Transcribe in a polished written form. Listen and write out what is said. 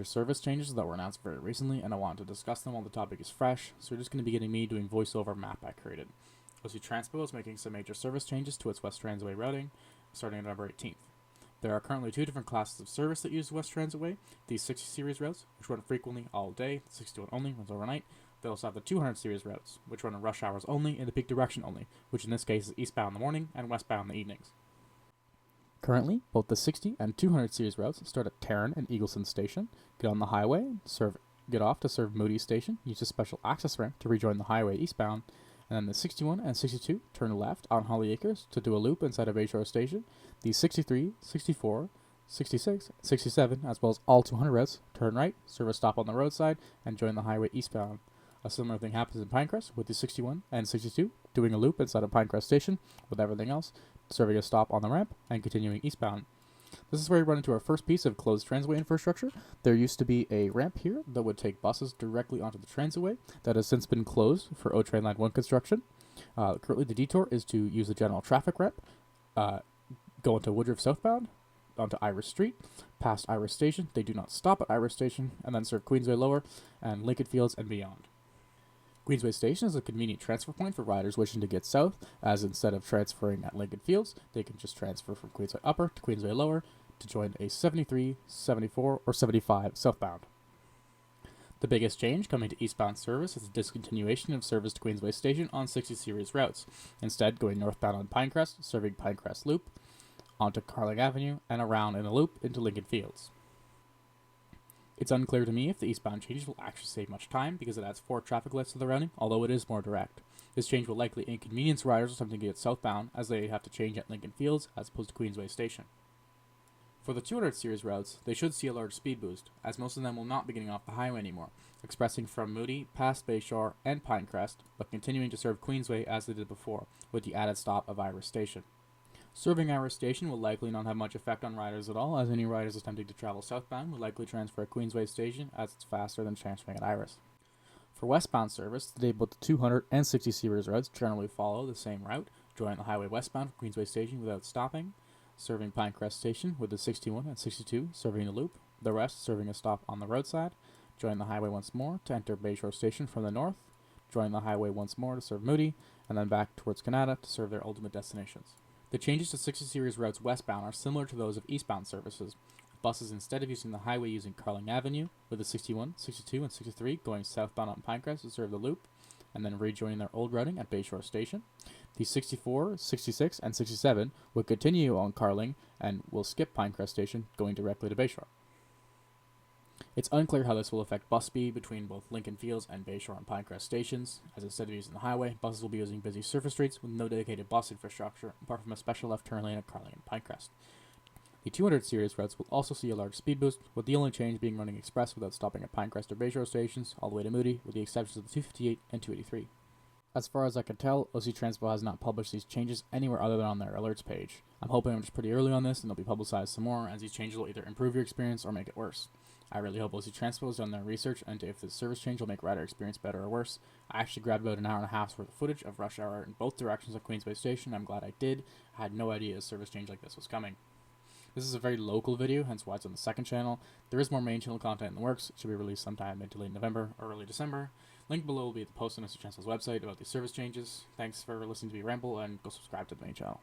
There's service changes that were announced very recently, and I wanted to discuss them while the topic is fresh, so you're just going to be getting me doing voiceover map I created. OC Transpo is making some major service changes to its West Transitway routing, starting on November 18th. There are currently two different classes of service that use West Transitway: the 60 series routes, which run frequently all day, the 61 only runs overnight. They also have the 200 series routes, which run in rush hours only and the peak direction only, which in this case is eastbound in the morning and westbound in the evenings. Currently, both the 60 and 200 series routes start at Tarrant and Eagleson Station, get on the highway, get off to serve Moody Station, use a special access ramp to rejoin the highway eastbound, and then the 61 and 62 turn left on Holly Acres to do a loop inside of Bayshore Station. The 63, 64, 66, 67, as well as all 200 routes, turn right, serve a stop on the roadside, and join the highway eastbound. A similar thing happens in Pinecrest with the 61 and 62 doing a loop inside of Pinecrest Station, with everything else serving a stop on the ramp and continuing eastbound. This is where we run into our first piece of closed transitway infrastructure. There used to be a ramp here that would take buses directly onto the transitway that has since been closed for O Train Line 1 construction. Currently the detour is to use the general traffic ramp, go into Woodruff southbound, onto Iris Street, past Iris Station. They do not stop at Iris Station, and then serve Queensway Lower and Lincoln Fields and beyond. Queensway Station is a convenient transfer point for riders wishing to get south, as instead of transferring at Lincoln Fields, they can just transfer from Queensway Upper to Queensway Lower to join a 73, 74, or 75 southbound. The biggest change coming to eastbound service is the discontinuation of service to Queensway Station on 60 series routes, instead going northbound on Pinecrest, serving Pinecrest Loop, onto Carling Avenue, and around in a loop into Lincoln Fields. It's unclear to me if the eastbound changes will actually save much time because it adds 4 traffic lights to the routing, although it is more direct. This change will likely inconvenience riders attempting to get southbound, as they have to change at Lincoln Fields as opposed to Queensway Station. For the 200 series routes, they should see a large speed boost, as most of them will not be getting off the highway anymore, expressing from Moody past Bayshore and Pinecrest, but continuing to serve Queensway as they did before, with the added stop of Iris Station. Serving Iris Station will likely not have much effect on riders at all, as any riders attempting to travel southbound will likely transfer at Queensway Station, as it's faster than transferring at Iris. For westbound service, today both the 200 and 60 series routes generally follow the same route, joining the highway westbound from Queensway Station without stopping, serving Pinecrest Station with the 61 and 62 serving the loop, the rest serving a stop on the roadside, join the highway once more to enter Bayshore Station from the north, join the highway once more to serve Moody, and then back towards Canada to serve their ultimate destinations. The changes to 60 series routes westbound are similar to those of eastbound services, with buses instead of using the highway using Carling Avenue, with the 61, 62, and 63 going southbound on Pinecrest to serve the loop, and then rejoining their old routing at Bayshore Station. The 64, 66, and 67 will continue on Carling and will skip Pinecrest Station, going directly to Bayshore. It's unclear how this will affect bus speed between both Lincoln Fields and Bayshore and Pinecrest stations, as instead of using the highway, buses will be using busy surface streets with no dedicated bus infrastructure, apart from a special left turn lane at Carling and Pinecrest. The 200 series routes will also see a large speed boost, with the only change being running express without stopping at Pinecrest or Bayshore stations, all the way to Moody, with the exceptions of the 258 and 283. As far as I can tell, OC Transpo has not published these changes anywhere other than on their alerts page. I'm hoping I'm just pretty early on this and they'll be publicized some more, as these changes will either improve your experience or make it worse. I really hope OC Transpo has done their research into if this service change will make rider experience better or worse. I actually grabbed about an hour and a half's worth of footage of rush hour in both directions of Queensway Station. I'm glad I did. I had no idea a service change like this was coming. This is a very local video, hence why it's on the second channel. There is more main channel content in the works. It should be released sometime mid to late November or early December. Link below will be the post on OC Transpo's website about these service changes. Thanks for listening to me ramble, and go subscribe to the main channel.